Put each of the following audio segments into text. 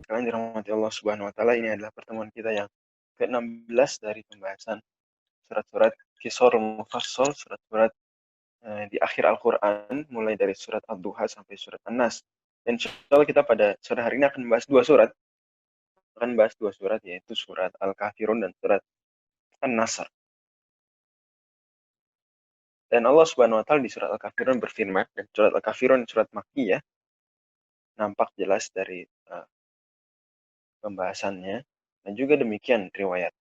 Kalian dirahmati Allah Subhanahu wa taala, ini adalah pertemuan kita yang ke-16 dari pembahasan surat-surat Qisarul Mufassal, surat-surat di akhir Al-Qur'an, mulai dari surat Ad-Duha sampai surat An-Nas. Dan insyaallah kita pada sore hari ini akan membahas dua surat, yaitu surat Al-Kafirun dan surat An-Nasr. Dan Allah Subhanahu wa taala di surat Al-Kafirun berfirman, dan surat Al-Kafirun surat Makkiyah, nampak jelas dari pembahasannya, dan juga demikian riwayat.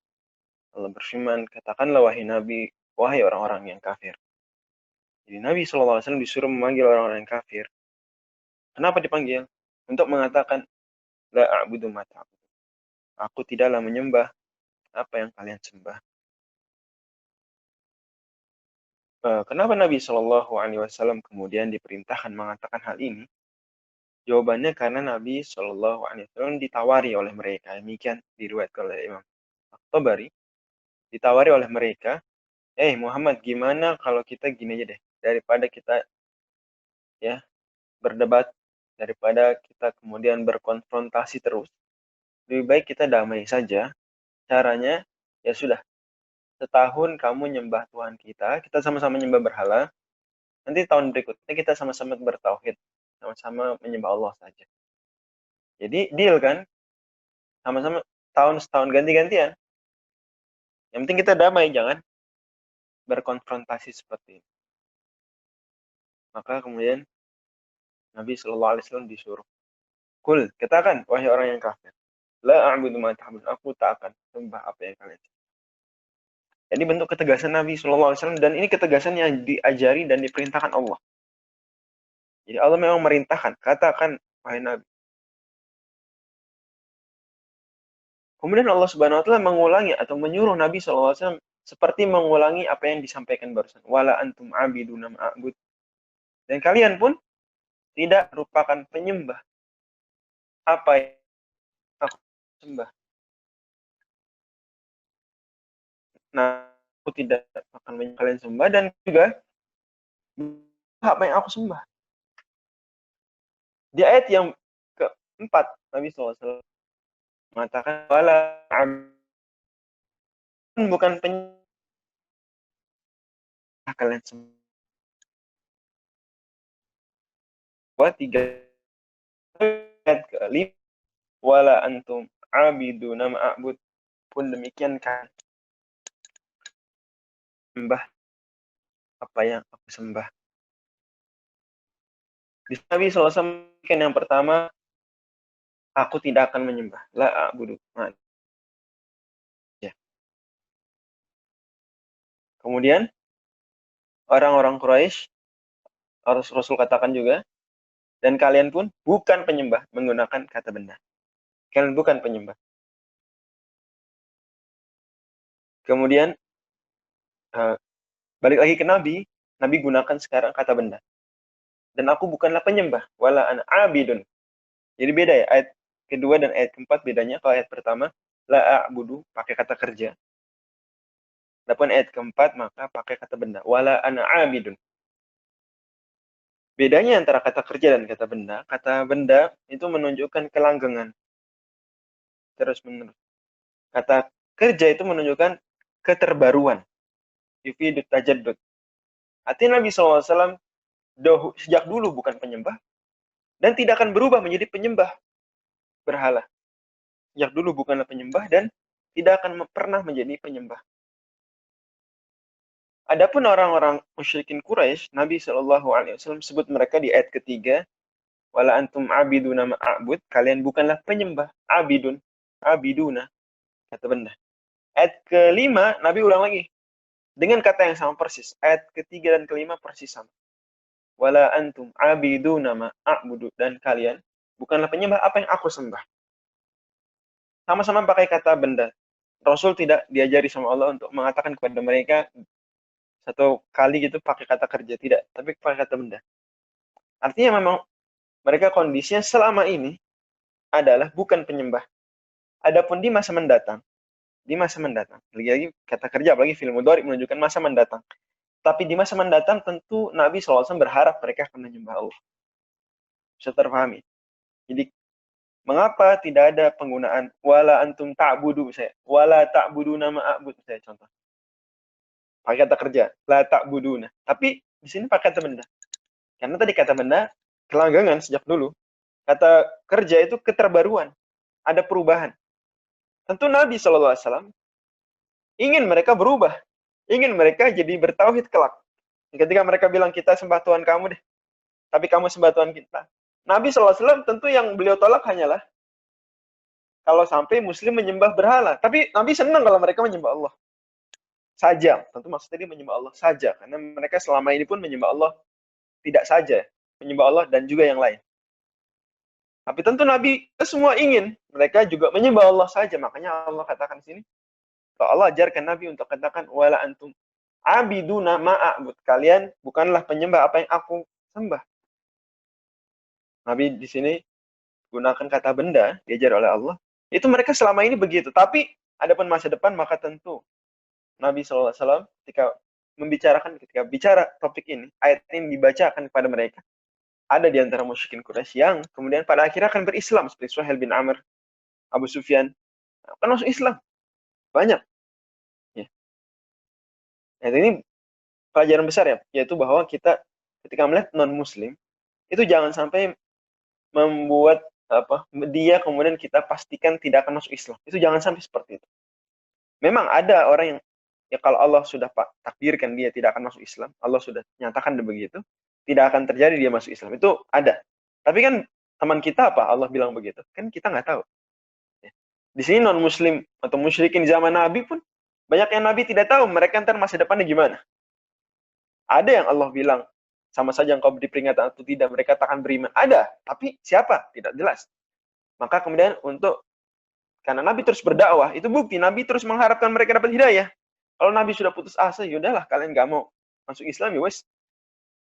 Allah berfirman, katakanlah wahai Nabi, wahai orang-orang yang kafir. Jadi Nabi SAW disuruh memanggil orang-orang yang kafir. Kenapa dipanggil? Untuk mengatakan, la a'budu ma ta'budu. Aku tidaklah menyembah apa yang kalian sembah. Kenapa Nabi SAW kemudian diperintahkan mengatakan hal ini? Jawabannya karena Nabi SAW ditawari oleh mereka. Demikian diriwayatkan oleh Imam At-Tabari. Ditawari oleh mereka, Muhammad, gimana kalau kita gini aja deh, daripada kita ya berdebat, daripada kita kemudian berkonfrontasi terus, lebih baik kita damai saja. Caranya ya sudah, setahun kamu nyembah Tuhan kita sama-sama nyembah berhala, nanti tahun berikutnya kita sama-sama bertauhid, sama-sama menyembah Allah saja. Jadi deal kan, sama-sama setahun ganti-gantian. Yang penting kita damai, jangan berkonfrontasi seperti ini. Maka kemudian Nabi SAW disuruh, kul, katakan wahai orang yang kafir, la a'budu ma ta'budun, aku tak akan sembah apa yang kalian sembah. Jadi bentuk ketegasan Nabi SAW, dan ini ketegasan yang diajari dan diperintahkan Allah. Jadi Allah memang merintahkan, katakan wahai Nabi. Kemudian Allah Subhanahu wa taala mengulangi atau menyuruh Nabi SAW seperti mengulangi apa yang disampaikan barusan. Wala antum abiduna ma'bud. Dan kalian pun tidak merupakan penyembah apa yang aku sembah. Nah, aku tidak akan menyembah kalian sembah, dan juga apa yang aku sembah. Di ayat yang keempat, Nabi SAW mengatakan, wala bukan penyembah kalian sembah. Tiga ayat ke-5, wala antum abiduna ma'bud, pun demikian kan sembah apa yang aku sembah. Di Nabi SAW yang pertama, aku tidak akan menyembah, la a'budu. Ya. Kemudian orang-orang Quraisy, Rasul katakan juga, dan kalian pun bukan penyembah, menggunakan kata benda. Kalian bukan penyembah. Kemudian balik lagi ke Nabi gunakan sekarang kata benda. Dan aku bukanlah penyembah, wala ana abidun. Jadi beda ya, ayat kedua dan ayat keempat bedanya. Kalau ayat pertama, la a'budu, pakai kata kerja. Adapun ayat keempat, maka pakai kata benda, wala ana abidun. Bedanya antara kata kerja dan kata benda itu menunjukkan kelanggengan terus menerus. Kata kerja itu menunjukkan keterbaruan, yufidut tajaddud. Artinya Nabi SAW sejak dulu bukan penyembah, dan tidak akan berubah menjadi penyembah berhala. Sejak dulu bukanlah penyembah, dan tidak akan pernah menjadi penyembah. Adapun orang-orang musyrikin Quraisy, Nabi SAW sebut mereka di ayat ketiga, wala antum abiduna ma'abud, kalian bukanlah penyembah, abiduna, kata benda. Ayat kelima, Nabi ulang lagi, dengan kata yang sama persis. Ayat ketiga dan kelima persis sama. Wala antum abiduna ma'abudu, dan kalian bukanlah penyembah apa yang aku sembah. Sama-sama pakai kata benda. Rasul tidak diajari sama Allah untuk mengatakan kepada mereka satu kali gitu pakai kata kerja, tidak, tapi pakai kata benda. Artinya memang mereka kondisinya selama ini adalah bukan penyembah. Adapun di masa mendatang, lagi-lagi kata kerja, apalagi film mudhari menunjukkan masa mendatang. Tapi di masa mendatang tentu Nabi SAW berharap mereka akan menyembah Allah. Bisa terpahami. Jadi Mengapa tidak ada penggunaan wala antum ta'budu saya? Wala ta'budu nama a'bud saya contoh. Pakai kata kerja, la ta'buduna. Tapi di sini pakai kata benda. Karena tadi kata benda kelanggangan sejak dulu. Kata kerja itu keterbaruan, ada perubahan. Tentu Nabi SAW ingin mereka berubah, ingin mereka jadi bertauhid kelak. Ketika mereka bilang kita sembah Tuhan kamu deh, tapi kamu sembah Tuhan kita. Nabi SAW tentu yang beliau tolak hanyalah kalau sampai Muslim menyembah berhala. Tapi Nabi senang kalau mereka menyembah Allah saja. Tentu maksudnya dia menyembah Allah saja, karena mereka selama ini pun menyembah Allah tidak saja, menyembah Allah dan juga yang lain. Tapi tentu Nabi semua ingin mereka juga menyembah Allah saja. Makanya Allah katakan di sini, Allah ajarkan Nabi untuk katakan wala antum abiduna ma'abud. Kalian bukanlah penyembah apa yang aku sembah. Nabi di sini gunakan kata benda diajar oleh Allah. Itu mereka selama ini begitu. Tapi adapun masa depan maka tentu Nabi SAW ketika bicara topik ini, ayat ini dibacakan kepada mereka. Ada di antara musyrikin Quraisy yang kemudian pada akhirnya akan berislam seperti Suhail bin Amr, Abu Sufyan akan masuk Islam. Banyak. Ya. Nah, ini pelajaran besar ya, yaitu bahwa kita ketika melihat non-muslim itu jangan sampai membuat dia kemudian kita pastikan tidak akan masuk Islam. Itu jangan sampai seperti itu. Memang ada orang yang ya kalau Allah sudah takdirkan dia tidak akan masuk Islam, Allah sudah nyatakan begitu, tidak akan terjadi dia masuk Islam. Itu ada. Tapi kan teman kita apa Allah bilang begitu? Kan kita nggak tahu. Ya. Di sini non-muslim atau musyrikin zaman Nabi pun banyak yang Nabi tidak tahu mereka ntar masa depannya gimana. Ada yang Allah bilang sama saja engkau beri peringatan atau tidak mereka takkan beriman. Ada, tapi siapa? Tidak jelas. Maka kemudian karena Nabi terus berdakwah, itu bukti Nabi terus mengharapkan mereka dapat hidayah. Kalau Nabi sudah putus asa, yaudahlah kalian nggak mau masuk Islam ya wes.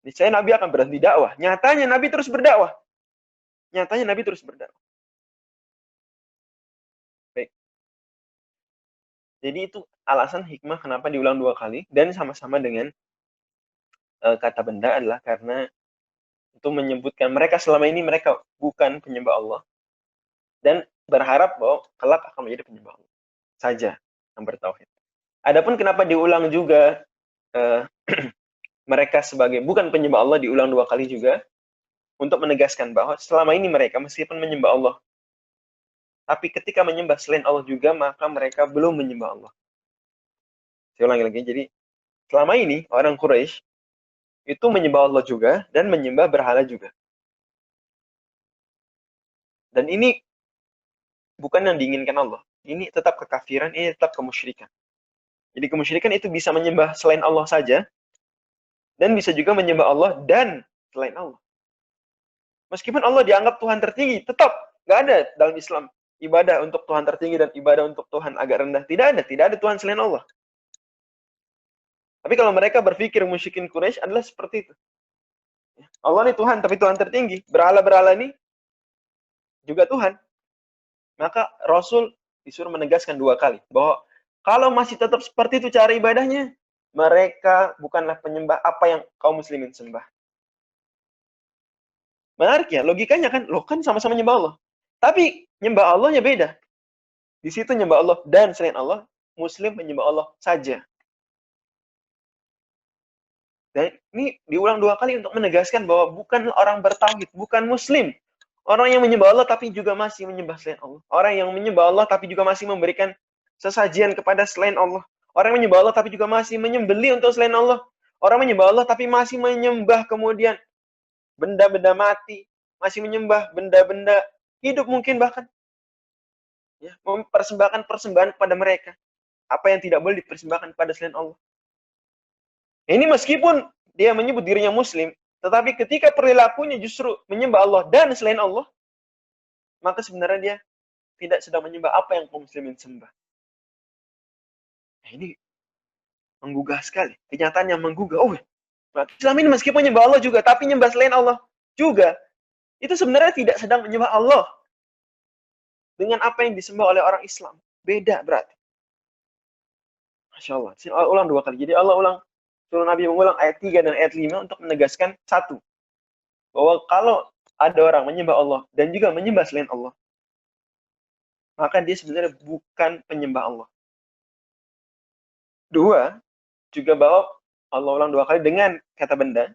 Niscaya Nabi akan berhenti dakwah. Nyatanya Nabi terus berdakwah. Baik. Jadi itu alasan hikmah kenapa diulang 2 kali dan sama-sama dengan kata benda adalah karena itu menyebutkan mereka selama ini mereka bukan penyembah Allah dan berharap bahwa kelak akan menjadi penyembah Allah saja yang bertauhid. Adapun kenapa diulang juga mereka sebagai bukan penyembah Allah diulang 2 kali juga untuk menegaskan bahwa selama ini mereka meskipun menyembah Allah, tapi ketika menyembah selain Allah juga maka mereka belum menyembah Allah. Saya ulangi lagi, jadi selama ini orang Quraisy itu menyembah Allah juga dan menyembah berhala juga. Dan ini bukan yang diinginkan Allah. Ini tetap kekafiran, ini tetap kemusyrikan. Jadi kemusyrikan itu bisa menyembah selain Allah saja, dan bisa juga menyembah Allah dan selain Allah. Meskipun Allah dianggap Tuhan tertinggi, tetap nggak ada dalam Islam ibadah untuk Tuhan tertinggi dan ibadah untuk Tuhan agak rendah. Tidak ada Tuhan selain Allah. Tapi kalau mereka berpikir musyrikin Quraisy adalah seperti itu. Allah ini Tuhan, tapi Tuhan tertinggi. Berhala-berhala ini juga Tuhan. Maka Rasul disuruh menegaskan 2 kali bahwa kalau masih tetap seperti itu cara ibadahnya, mereka bukanlah penyembah apa yang kaum muslimin sembah. Menarik ya, logikanya kan, loh kan sama-sama nyembah Allah. Tapi nyembah Allahnya beda. Di situ nyembah Allah dan selain Allah, muslim menyembah Allah saja. Dan ini diulang 2 kali untuk menegaskan bahwa bukan orang bertauhid, bukan muslim. Orang yang menyembah Allah tapi juga masih menyembah selain Allah. Orang yang menyembah Allah tapi juga masih memberikan sesajian kepada selain Allah. Orang yang menyembah Allah tapi juga masih menyembelih untuk selain Allah. Orang menyembah Allah tapi masih menyembah kemudian benda-benda mati, masih menyembah benda-benda hidup mungkin bahkan. Ya, mempersembahkan persembahan kepada mereka. Apa yang tidak boleh dipersembahkan kepada selain Allah. Ini meskipun dia menyebut dirinya muslim, tetapi ketika perilakunya justru menyembah Allah dan selain Allah, maka sebenarnya dia tidak sedang menyembah apa yang kaum muslimin sembah. Nah, ini menggugah sekali. Kenyataan yang menggugah. Oh, Islam ini meskipun menyembah Allah juga, tapi menyembah selain Allah juga. Itu sebenarnya tidak sedang menyembah Allah dengan apa yang disembah oleh orang Islam. Beda berarti. Masya Allah. Allah ulang 2 kali. Jadi Allah ulang, suruh Nabi mengulang ayat 3 dan ayat 5 untuk menegaskan satu. Bahwa kalau ada orang menyembah Allah dan juga menyembah selain Allah, maka dia sebenarnya bukan penyembah Allah. Dua, juga bahwa Allah ulang dua kali dengan kata benda,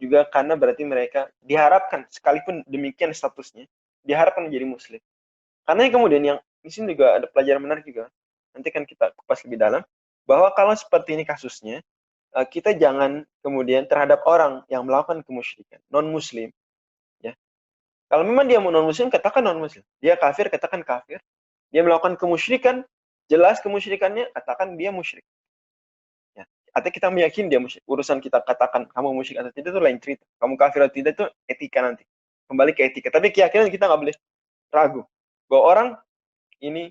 juga karena berarti mereka diharapkan, sekalipun demikian statusnya, diharapkan menjadi muslim. Karena yang kemudian yang di sini juga ada pelajaran menarik juga, nanti kan kita kupas lebih dalam, bahwa kalau seperti ini kasusnya, kita jangan kemudian terhadap orang yang melakukan kemusyrikan, non-muslim, ya. Kalau memang dia mau non-muslim, katakan non-muslim. Dia kafir, katakan kafir. Dia melakukan kemusyrikan, jelas kemusyrikannya, katakan dia musyrik. Ya. Atau kita meyakini dia musyrik. Urusan kita katakan kamu musyrik atau tidak itu lain cerita. Kamu kafir atau tidak itu etika nanti. Kembali ke etika. Tapi keyakinan kita nggak boleh ragu bahwa orang ini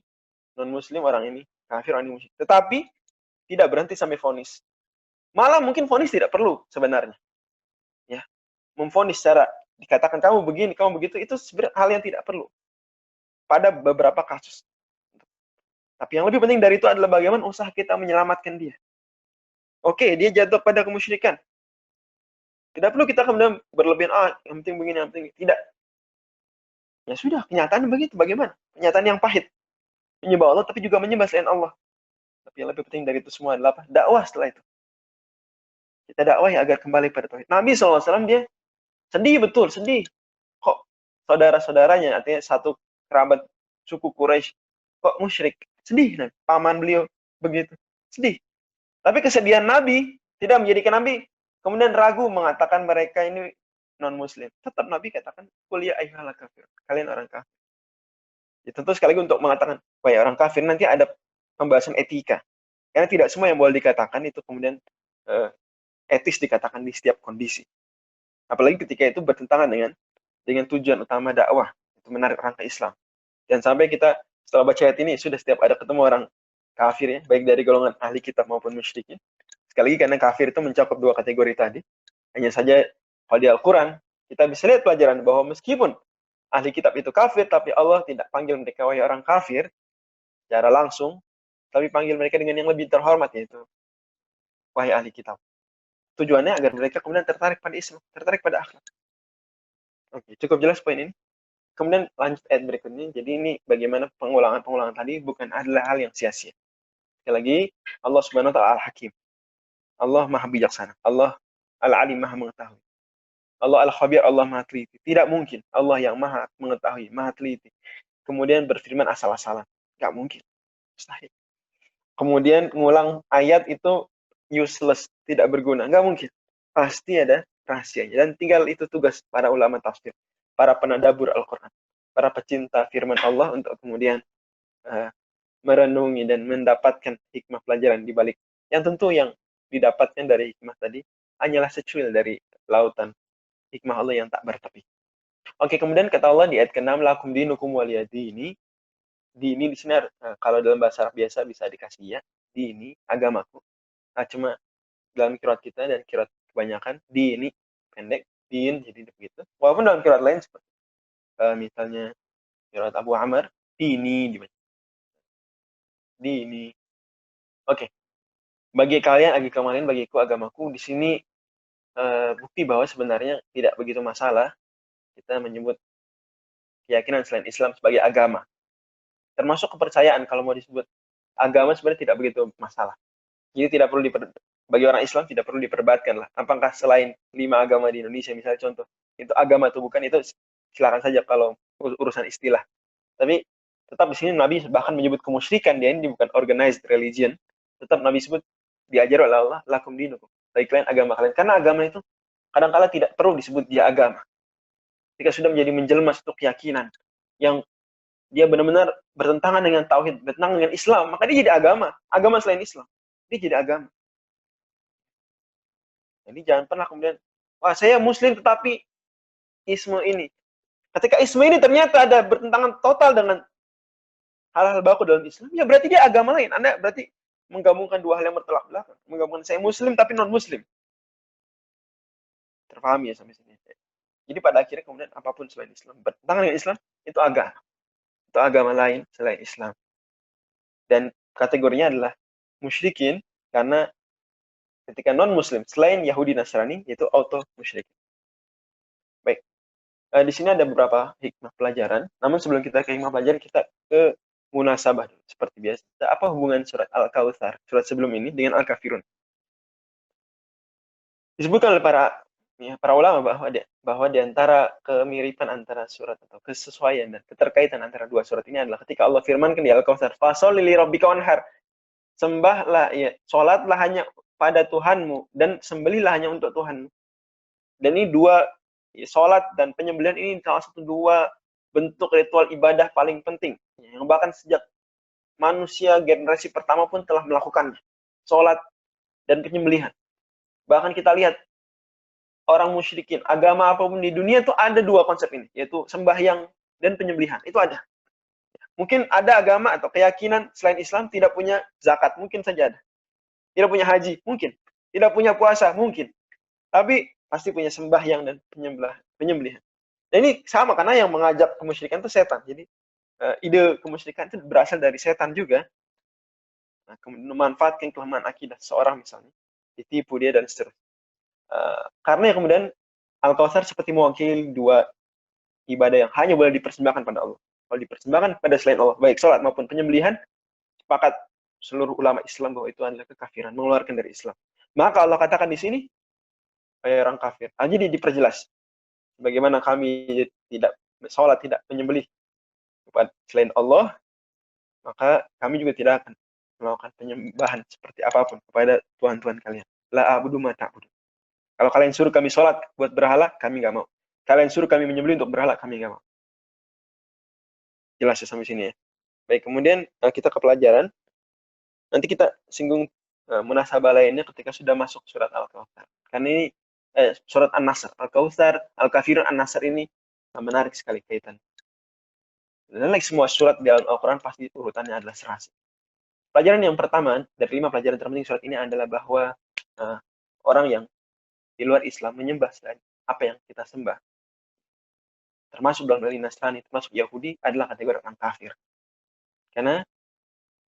non-muslim, orang ini kafir, orang ini musyrik. Tetapi tidak berhenti sampai vonis. Malah mungkin vonis tidak perlu sebenarnya. Ya, memvonis secara dikatakan kamu begini, kamu begitu, itu sebenarnya hal yang tidak perlu pada beberapa kasus. Tapi yang lebih penting dari itu adalah bagaimana usaha kita menyelamatkan dia. Oke, dia jatuh pada kemusyrikan. Tidak perlu kita kemudian berlebihan, yang penting begini, yang penting tidak. Ya sudah, kenyataan begitu. Bagaimana? Kenyataan yang pahit. Menyembah Allah, tapi juga menyembah selain Allah. Tapi yang lebih penting dari itu semua adalah apa? Dakwah setelah itu. Kita dakwah agar kembali pada tauhid. Nabi SAW dia sedih betul, sedih. Kok saudara-saudaranya, artinya satu kerabat suku Quraisy, kok musyrik? Sedih, nah. Paman beliau begitu. Sedih. Tapi kesedihan Nabi tidak menjadikan Nabi kemudian ragu mengatakan mereka ini non-muslim. Tetap Nabi katakan, "Qul ya ayyuhal kafir." Kalian orang kafir. Ya, tentu sekali lagi untuk mengatakan, wah ya orang kafir, nanti ada pembahasan etika. Karena tidak semua yang boleh dikatakan itu kemudian etis dikatakan di setiap kondisi. Apalagi ketika itu bertentangan dengan tujuan utama dakwah, itu menarik orang ke Islam. Dan sampai kita setelah baca ayat ini, sudah setiap ada ketemu orang kafir ya, baik dari golongan ahli kitab maupun musyrikin. Sekali lagi karena kafir itu mencakup dua kategori tadi. Hanya saja kalau di Al-Quran, kita bisa lihat pelajaran bahwa meskipun ahli kitab itu kafir, tapi Allah tidak panggil mereka wahai orang kafir secara langsung, tapi panggil mereka dengan yang lebih terhormat, yaitu wahai ahli kitab. Tujuannya agar mereka kemudian tertarik pada Islam, tertarik pada akhlak. Oke, cukup jelas poin ini. Kemudian lanjut ayat berikutnya. Jadi ini bagaimana pengulangan-pengulangan tadi bukan adalah hal yang sia-sia. Sekali lagi, Allah Subhanahu wa taala Al-Hakim. Allah Maha bijaksana. Allah Al-Alim, Maha mengetahui. Allah Al-Khabir, Allah Maha teliti. Tidak mungkin Allah yang Maha mengetahui, Maha teliti kemudian berfirman asal-asalan. Enggak mungkin. Mustahil. Kemudian ngulang ayat itu useless, tidak berguna. Enggak mungkin. Pasti ada rahasianya. Dan tinggal itu tugas para ulama tafsir, para penadabur Al-Quran, para pecinta firman Allah untuk kemudian merenungi dan mendapatkan hikmah pelajaran di balik. Yang tentu yang didapatkan dari hikmah tadi hanyalah secuil dari lautan hikmah Allah yang tak bertepi. Oke, kemudian kata Allah di ayat ke-6, lakum dinukum waliyadini. Dini di sini kalau dalam bahasa Arab biasa bisa dikasih ya, dini agamaku. Nah, cuma dalam kirat kita dan kirat kebanyakan dini pendek, din jadi begitu. Walaupun dalam kirat lain seperti misalnya kirat Abu Amr, dini dibaca. Dini. Oke. Bagi kalian, bagiku agamaku, di sini bukti bahwa sebenarnya tidak begitu masalah kita menyebut keyakinan selain Islam sebagai agama. Termasuk kepercayaan, kalau mau disebut agama sebenarnya tidak begitu masalah. Jadi tidak perlu bagi orang Islam tidak perlu diperdebatkan lah. Apakah selain 5 agama di Indonesia misalnya contoh, itu agama atau bukan, itu silakan saja kalau urusan istilah. Tapi tetap di sini Nabi bahkan menyebut kemusyrikan, dia ini bukan organized religion. Tetap Nabi sebut diajar oleh Allah, lakum dinukum. Bagi kalian agama kalian. Karena agama itu kadang-kala tidak perlu disebut dia agama. Jika sudah menjadi menjelma satu keyakinan yang dia benar-benar bertentangan dengan tauhid, bertentangan dengan Islam, maka dia jadi agama selain Islam. Dia jadi agama. Jadi jangan pernah kemudian, wah saya Muslim tetapi isme ini. Ketika isme ini ternyata ada bertentangan total dengan hal-hal baku dalam Islam, ya berarti dia agama lain. Anda berarti menggabungkan dua hal yang bertolak belakang. Menggabungkan saya Muslim tapi non-Muslim. Terpahami ya sampai sini. Jadi pada akhirnya kemudian apapun selain Islam, bertentangan dengan Islam, itu agama. Itu agama lain selain Islam. Dan kategorinya adalah musyrikin karena ketika non-Muslim selain Yahudi Nasrani itu auto musyrik. Baik, di sini ada beberapa hikmah pelajaran. Namun sebelum kita ke hikmah pelajaran, kita ke munasabah seperti biasa. Apa hubungan surat Al-Kautsar, surat sebelum ini dengan Al-Kafirun? Disebutkan oleh para ulama bahwa di antara kemiripan antara surat atau kesesuaian dan keterkaitan antara dua surat ini adalah ketika Allah firmankan di Al-Kautsar, "Fasholli li rabbika wanhar." Sembahlah, ya, salatlah hanya pada Tuhanmu dan sembelihlah hanya untuk Tuhanmu. Dan ini dua, ya, salat dan penyembelihan ini salah satu dua bentuk ritual ibadah paling penting yang bahkan sejak manusia generasi pertama pun telah melakukannya. Salat dan penyembelihan. Bahkan kita lihat orang musyrikin, agama apapun di dunia itu ada dua konsep ini, yaitu sembahyang dan penyembelihan. Itu ada. Mungkin ada agama atau keyakinan selain Islam tidak punya zakat, mungkin saja ada. Tidak punya haji, mungkin. Tidak punya puasa, mungkin. Tapi pasti punya sembahyang dan penyembelihan. Dan ini sama karena yang mengajak kemusyrikan itu setan. Jadi ide kemusyrikan itu berasal dari setan juga. Nah, memanfaatkan kelemahan akidah seorang misalnya, ditipu dia dan seterusnya. Karena kemudian Al-Kautsar seperti mewakili dua ibadah yang hanya boleh dipersembahkan pada Allah. Kalau dipersembahkan pada selain Allah, baik sholat maupun penyembelihan, sepakat seluruh ulama Islam bahwa itu adalah kekafiran, mengeluarkan dari Islam. Maka Allah katakan di sini, orang kafir. Jadi diperjelas. Bagaimana kami tidak sholat, tidak menyembelih kepada selain Allah, maka kami juga tidak akan melakukan penyembahan seperti apapun kepada Tuhan-Tuhan kalian. La a'budu ma ta'budu. Kalau kalian suruh kami sholat buat berhala, kami nggak mau. Kalian suruh kami menyembelih untuk berhala, kami nggak mau. Jelas ya sampai sini ya. Baik, kemudian kita ke pelajaran. Nanti kita singgung munasabah lainnya ketika sudah masuk surat Al-Kautsar. Karena ini surat An-Nasr, Al-Kautsar, Al-Kafirun, An-Nasr ini menarik sekali kaitan. Dan like semua surat di Al-Quran pasti urutannya adalah serasi. Pelajaran yang pertama dari 5 pelajaran terpenting surat ini adalah bahwa orang yang di luar Islam menyembah selain apa yang kita sembah, termasuk dalam hal Nasrani, termasuk Yahudi, adalah kategori orang kafir. Karena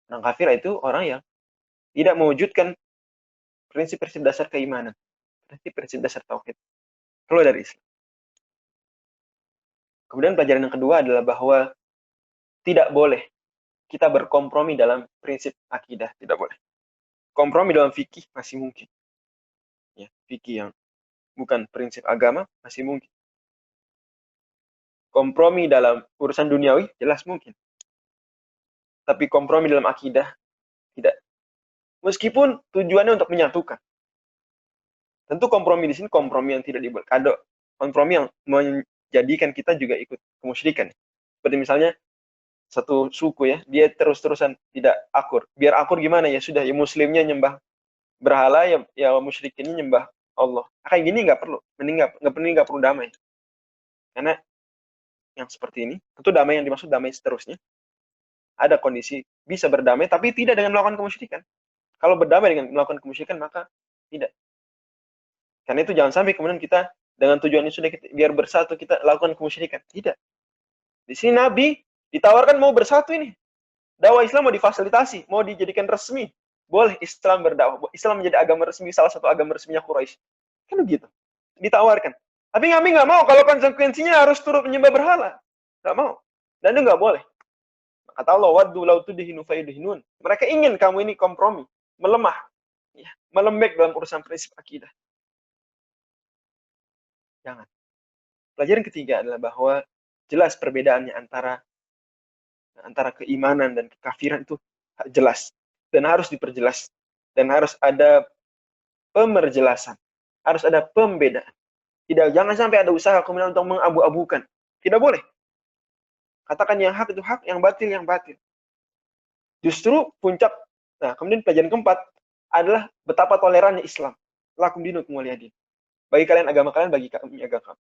orang kafir itu orang yang tidak mewujudkan prinsip-prinsip dasar keimanan, prinsip-prinsip dasar tauhid, keluar dari Islam. Kemudian pelajaran yang kedua adalah bahwa tidak boleh kita berkompromi dalam prinsip akidah, tidak boleh. Kompromi dalam fikih masih mungkin. Ya, fikih yang bukan prinsip agama masih mungkin. Kompromi dalam urusan duniawi jelas mungkin. Tapi kompromi dalam akidah tidak. Meskipun tujuannya untuk menyatukan. Tentu kompromi di sini kompromi yang tidak dibuat kado. Kompromi yang menjadikan kita juga ikut kemusyrikan. Seperti misalnya satu suku ya, dia terus-terusan tidak akur. Biar akur gimana ya sudah, ya muslimnya nyembah berhala, ya musyrikinnya nyembah Allah. Kayak gini nggak perlu, nggak perlu damai. Karena yang seperti ini, tentu damai yang dimaksud damai seterusnya. Ada kondisi bisa berdamai, tapi tidak dengan melakukan kemusyrikan. Kalau berdamai dengan melakukan kemusyrikan, maka tidak. Karena itu jangan sampai kemudian kita dengan tujuan ini sudah biar bersatu kita lakukan kemusyrikan. Tidak. Di sini Nabi ditawarkan mau bersatu ini. Dakwah Islam mau difasilitasi, mau dijadikan resmi. Boleh Islam berdakwah. Islam menjadi agama resmi, salah satu agama resminya Quraisy. Kan begitu. Ditawarkan. Tapi kami nggak mau kalau konsekuensinya harus turut menyembah berhala. Nggak mau. Dan itu nggak boleh. Kata Allah, waddu law tudhinu fayudhinun. Mereka ingin kamu ini kompromi, melemah, ya, melembek dalam urusan prinsip akidah. Jangan. Pelajaran ketiga adalah bahwa jelas perbedaannya antara keimanan dan kekafiran itu jelas dan harus diperjelas dan harus ada pemerjelasan, harus ada pembedaan. Jangan sampai ada usaha kemudian untuk mengabu-abukan. Tidak boleh. Katakan yang hak itu hak, yang batil yang batil. Justru puncak. Nah, kemudian pelajaran keempat adalah betapa tolerannya Islam. Lakum dinukum waliyadin. Bagi kalian agama kalian, bagi kami agama kami.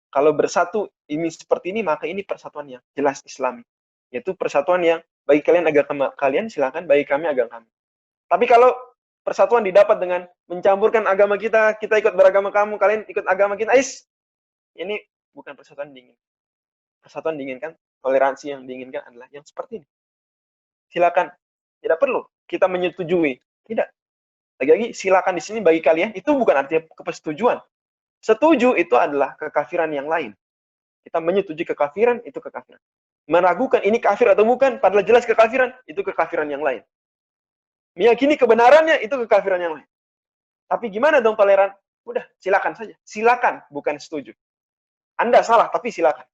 Kalau bersatu ini seperti ini, maka ini persatuan yang jelas Islami. Yaitu persatuan yang bagi kalian agama kalian, silakan, bagi kami agama kami. Tapi kalau persatuan didapat dengan mencampurkan agama kita ikut beragama kamu, kalian ikut agama kita, ini bukan persatuan diinginkan. Persatuan diinginkan, toleransi yang diinginkan adalah yang seperti ini. Silakan, tidak perlu kita menyetujui, tidak. Lagi-lagi silakan di sini bagi kalian itu bukan artinya kepersetujuan. Setuju itu adalah kekafiran yang lain. Kita menyetujui kekafiran, itu kekafiran. Meragukan ini kafir atau bukan, padahal jelas kekafiran, itu kekafiran yang lain. Meyakini kebenarannya, itu kekafiran yang lain. Tapi gimana dong toleran? Udah, silakan saja. Silakan, bukan setuju. Anda salah, tapi silakan.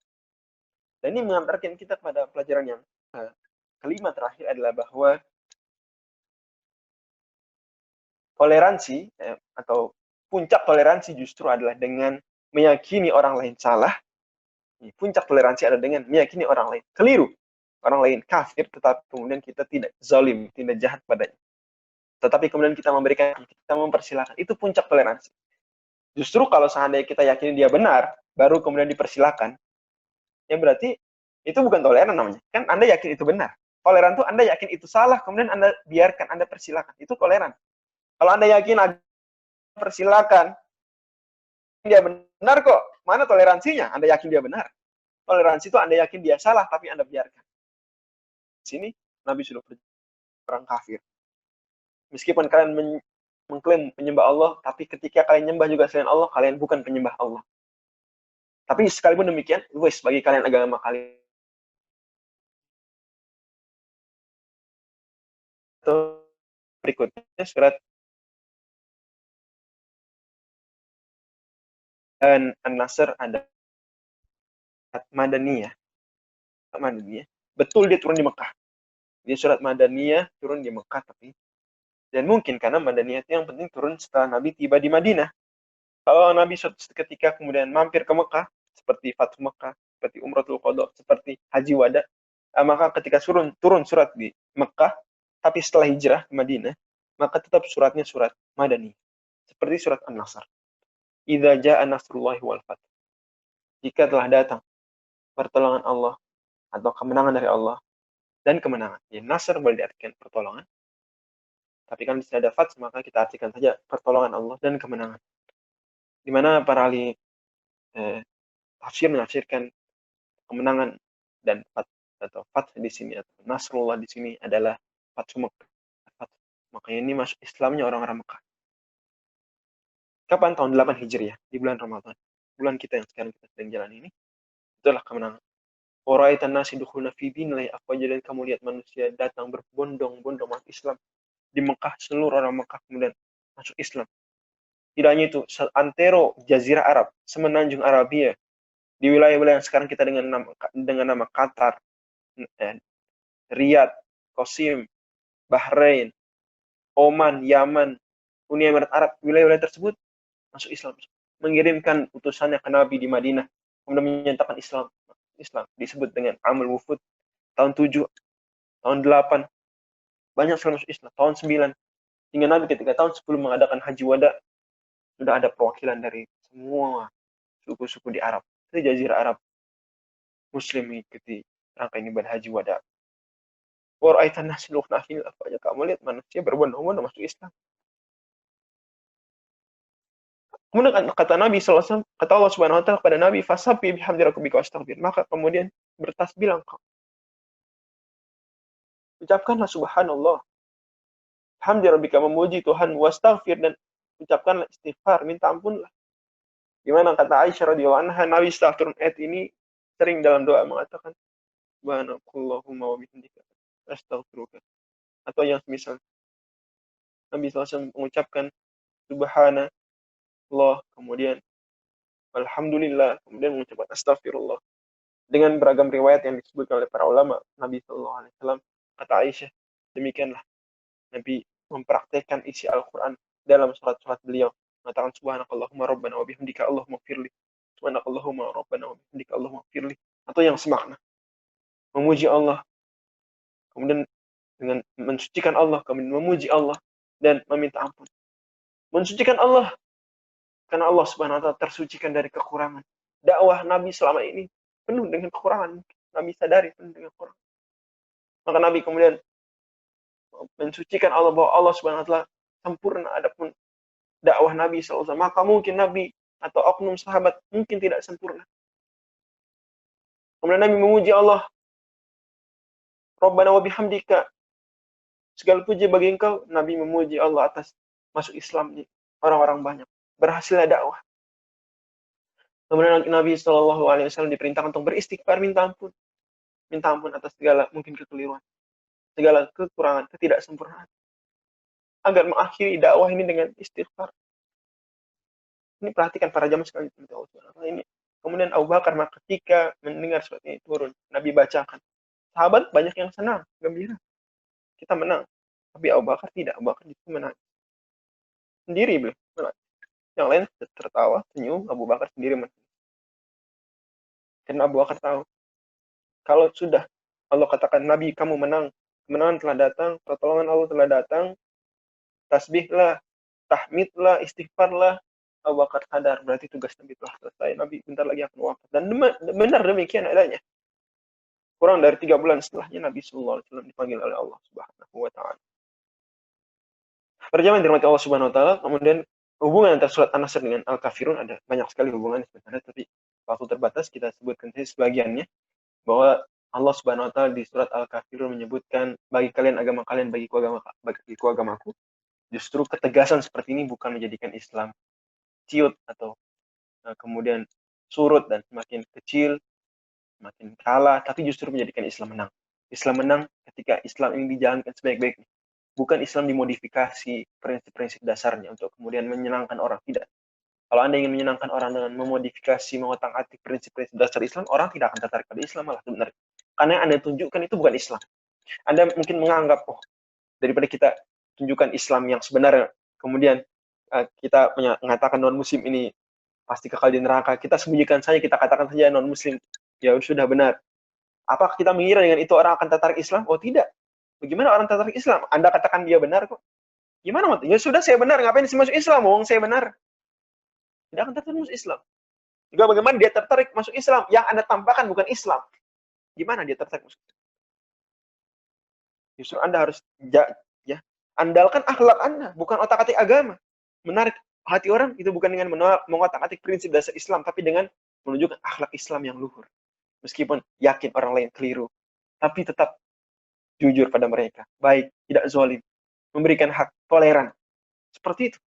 Dan ini mengantarkan kita pada pelajaran yang kelima terakhir adalah bahwa toleransi atau puncak toleransi justru adalah dengan meyakini orang lain salah. Puncak toleransi adalah dengan meyakini orang lain keliru, orang lain kafir, tetapi kemudian kita tidak zalim, tidak jahat padanya. Tetapi kemudian kita memberikan, kita mempersilahkan. Itu puncak toleransi. Justru kalau seandainya kita yakini dia benar, baru kemudian dipersilahkan, ya berarti itu bukan toleran namanya. Kan Anda yakin itu benar. Toleran itu Anda yakin itu salah, kemudian Anda biarkan, Anda persilahkan. Itu toleran. Kalau Anda yakin persilahkan, dia benar kok. Mana toleransinya? Anda yakin dia benar. Toleransi itu Anda yakin dia salah, tapi Anda biarkan. Di sini Nabi sudah perang kafir. Meskipun kalian mengklaim penyembah Allah, tapi ketika kalian nyembah juga selain Allah, kalian bukan penyembah Allah. Tapi sekalipun demikian, wes bagi kalian agama kalian. Berikutnya surat An-Nasr ada Madaniyah. Betul dia turun di Mekah. Dia surat Madaniyah turun di Mekah, tapi dan mungkin karena Madaniyah itu yang penting turun setelah Nabi tiba di Madinah. Kalau Nabi ketika kemudian mampir ke Mekah, seperti Fathu Mekah, seperti Umratul Qadha, seperti Haji Wada, maka ketika turun surat di Mekah, tapi setelah hijrah ke Madinah, maka tetap suratnya surat Madani. Seperti surat An-Nasr. Idza jaa nasrullahi wal fath. Jika telah datang pertolongan Allah atau kemenangan dari Allah dan kemenangan. Ya, Nasr boleh diartikan pertolongan. Tapi kan tidak ada fath, maka kita artikan saja pertolongan Allah dan kemenangan. Di mana para ahli tafsir menafsirkan kemenangan dan fath atau fath di sini atau Nasrullah di sini adalah Fathu Mekah. Makanya ini masuk Islamnya orang-orang Mekah. Kapan? Tahun 8 Hijriah, di bulan Ramadan. Bulan kita yang sekarang kita sedang jalan ini. Itulah kemenangan. Waraitan nasi dukhulna fi dinillah afwaja, dan kamu lihat manusia datang berbondong-bondong masuk Islam. Di Mekah, seluruh orang Mekah kemudian masuk Islam. Tidak hanya itu, antero Jazirah Arab, semenanjung Arabia, di wilayah-wilayah yang sekarang kita dengan nama Qatar, Riyadh, Qasim, Bahrain, Oman, Yaman, Uni Emirat Arab, wilayah-wilayah tersebut masuk Islam. Mengirimkan utusannya ke Nabi di Madinah, kemudian menyatakan Islam. Disebut dengan Amul Wufud, tahun 7, tahun 8, banyak sekali masuk Islam, tahun 9. Hingga Nabi ketika tahun 10 mengadakan Haji Wada, sudah ada perwakilan dari semua suku-suku di Arab, di Jazirah Arab, Muslim mengikuti rangkaian ibadah Haji Wada. Waraitan nasi dukhulna fi dinillah afwaja, kamu lihat manusia berbondong-bondong masuk Islam. Kemudian kata Nabi SAW, kata Allah Subhanahu Wa Taala kepada Nabi, "Fasabbi bihamdi rabbika wastaghfir." Maka kemudian bertasbihlah engkau. Ucapkanlah subhanallah. Hamdi rabbika, memuji Tuhan, wastaghfir, dan ucapkanlah istighfar, minta ampunlah. Gimana kata Aisyah radhiyallahu anha, Nabi setelah turun ayat ini sering dalam doa mengatakan, "Subhanakallahumma wa bihamdika astaghfiruka." Atau yang semisal Nabi SAW mengucapkan subhanallah, kemudian alhamdulillah, kemudian mengucapkan astagfirullah. Dengan beragam riwayat yang disebutkan oleh para ulama, Nabi SAW, kata Aisyah, demikianlah Nabi mempraktekkan isi Al-Quran dalam surat-surat beliau. Mengatakan subhanakallahumma rabbana wa bihamdika Allahumma gfirli. Subhanakallahumma rabbana wa bihamdika Allahumma gfirli. Atau yang semakna. Memuji Allah. Kemudian dengan mensucikan Allah, kemudian memuji Allah dan meminta ampun. Mensucikan Allah karena Allah Subhanahu wa taala tersucikan dari kekurangan. Dakwah Nabi selama ini penuh dengan kekurangan. Nabi sadari penuh dengan kekurangan. Maka Nabi kemudian mensucikan Allah bahwa Allah Subhanahu wa taala sempurna, adapun dakwah Nabi SAW, maka mungkin Nabi atau oknum sahabat mungkin tidak sempurna. Kemudian Nabi memuji Allah, Rabbana wa bihamdika, segala puji bagi engkau. Nabi memuji Allah atas masuk Islam orang-orang banyak, berhasilnya dakwah. Kemudian Nabi SAW diperintahkan untuk beristighfar, minta ampun. minta ampun atas segala mungkin kekeliruan, segala kekurangan, ketidaksempurnaan, agar mengakhiri dakwah ini dengan istighfar. Ini perhatikan para jamaah sekalian ini. Kemudian Abu Bakar ketika mendengar surat ini turun, Nabi bacakan. Sahabat banyak yang senang, gembira. Kita menang. Tapi Abu Bakar tidak. Abu Bakar itu menang. Sendiri beliau menang. Yang lain tertawa, senyum. Abu Bakar sendiri menang. Karena Abu Bakar tahu. Kalau sudah Allah katakan, Nabi kamu menang. Kemenangan telah datang. Pertolongan Allah telah datang. Tasbihlah. Tahmidlah. Istighfarlah. Abu Bakar sadar. Berarti tugas Nabi telah selesai. Nabi bentar lagi akan wafat. Dan benar demikian adanya. Kurang dari 3 bulan setelahnya Nabi Sallallahu Alaihi Wasallam dipanggil oleh Allah Subhanahu Wa Taala. Perjalanan dirahmati Allah Subhanahu Wa Taala. Kemudian hubungan antara surat An-Nasr dengan Al-Kafirun ada banyak sekali hubungannya sebenarnya, tapi waktu terbatas kita sebutkan saja sebagiannya, bahwa Allah Subhanahu Wa Taala di surat Al-Kafirun menyebutkan bagi kalian agama kalian, bagiku agamaku. Justru ketegasan seperti ini bukan menjadikan Islam ciut atau kemudian surut dan semakin kecil, makin kalah, tapi justru menjadikan Islam menang. Islam menang ketika Islam ini dijalankan sebaik-baiknya. Bukan Islam dimodifikasi prinsip-prinsip dasarnya untuk kemudian menyenangkan orang. Tidak. Kalau Anda ingin menyenangkan orang dengan memodifikasi, mengotak-atik prinsip-prinsip dasar Islam, orang tidak akan tertarik pada Islam malah sebenarnya. Karena yang Anda tunjukkan itu bukan Islam. Anda mungkin menganggap, oh, daripada kita tunjukkan Islam yang sebenarnya, kemudian kita mengatakan non-muslim ini pasti kekal di neraka, kita sembunyikan saja, kita katakan saja non-muslim, ya sudah benar. Apakah kita mengira dengan itu orang akan tertarik Islam? Oh tidak. Bagaimana orang tertarik Islam? Anda katakan dia benar kok. Gimana maksudnya? Ya sudah saya benar, ngapain sih masuk Islam? Wong saya benar. Tidak akan tertarik masuk Islam. Juga bagaimana dia tertarik masuk Islam? Yang Anda tampakkan bukan Islam. Gimana dia tertarik masuk Islam? Justru Anda harus andalkan akhlak Anda, bukan otak-atik agama. Menarik hati orang itu bukan dengan mengotak-atik prinsip dasar Islam, tapi dengan menunjukkan akhlak Islam yang luhur. Meskipun yakin orang lain keliru, tapi tetap jujur pada mereka, baik, tidak zalim, memberikan hak, toleran. Seperti itu.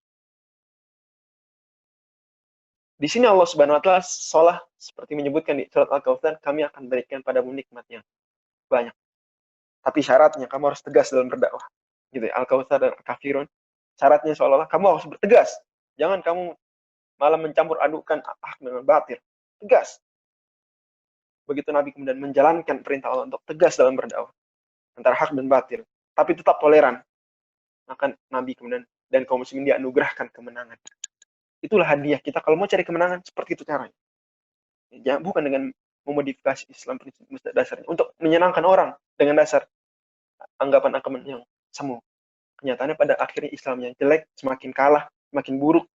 Di sini Allah Subhanahu wa taala seolah seperti menyebutkan di surat Al-Kautsar, kami akan berikan padamu nikmat yang banyak. Tapi syaratnya kamu harus tegas dalam berdakwah. Gitu ya, Al-Kautsar dan Al-Kafirun. Syaratnya seolah-olah kamu harus bertegas. Jangan kamu malah mencampur adukan hak dengan batil. Tegas. Begitu Nabi kemudian menjalankan perintah Allah untuk tegas dalam berdakwah antara hak dan batil, tapi tetap toleran, maka Nabi kemudian dan kaum muslimin dianugerahkan kemenangan. Itulah hadiah kita kalau mau cari kemenangan, seperti itu caranya. Ya, bukan dengan memodifikasi Islam prinsip dasarnya untuk menyenangkan orang dengan dasar anggapan-anggapan yang semu. Kenyataannya pada akhirnya Islam yang jelek semakin kalah, semakin buruk,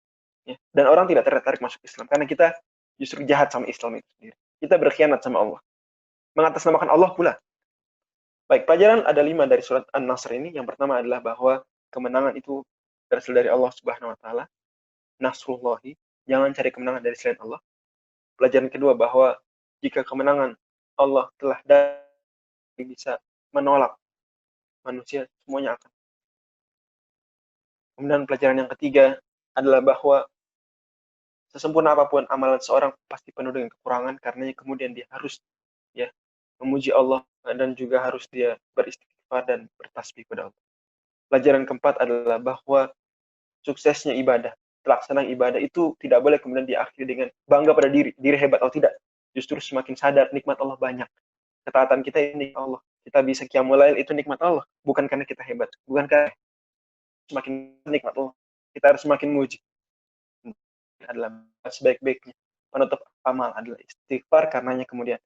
ya. Dan orang tidak tertarik masuk Islam karena kita justru jahat sama Islam itu sendiri. Kita berkhianat sama Allah, mengatasnamakan Allah pula. Baik, pelajaran ada 5 dari surat An-Nasr ini. Yang pertama adalah bahwa kemenangan itu berasal dari Allah Subhanahu wa taala. Nasrullahi, jangan cari kemenangan dari selain Allah. Pelajaran kedua bahwa jika kemenangan Allah telah bisa menolak manusia, semuanya akan. Kemudian pelajaran yang ketiga adalah bahwa sesempurna apapun amalan seorang pasti penuh dengan kekurangan, karenanya kemudian dia harus memuji Allah dan juga harus dia beristighfar dan bertasbih kepada Allah. Pelajaran keempat adalah bahwa suksesnya ibadah, pelaksanaan ibadah itu tidak boleh kemudian diakhiri dengan bangga pada diri hebat atau tidak. Justru semakin sadar nikmat Allah banyak. Ketaatan kita ini Allah. Kita bisa qiyamul lail itu nikmat Allah, bukan karena kita hebat, bukan karena semakin nikmat Allah. Kita harus semakin muji. Adalah sebaik-baiknya penutup amal adalah istighfar, karenanya kemudian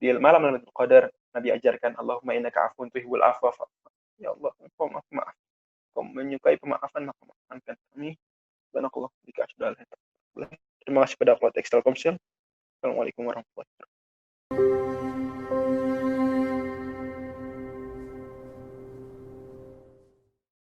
di malam Lailatul Qadar Nabi ajarkan Allahumma innaka afuwun tuhibbul afwa. Ya Allah, engkau maaf. Engkau menyukai pemaafan, maka maafkan kami. Barakallahu fika. Terima kasih pada Telkomsel. Assalamualaikum warahmatullahi wabarakatuh.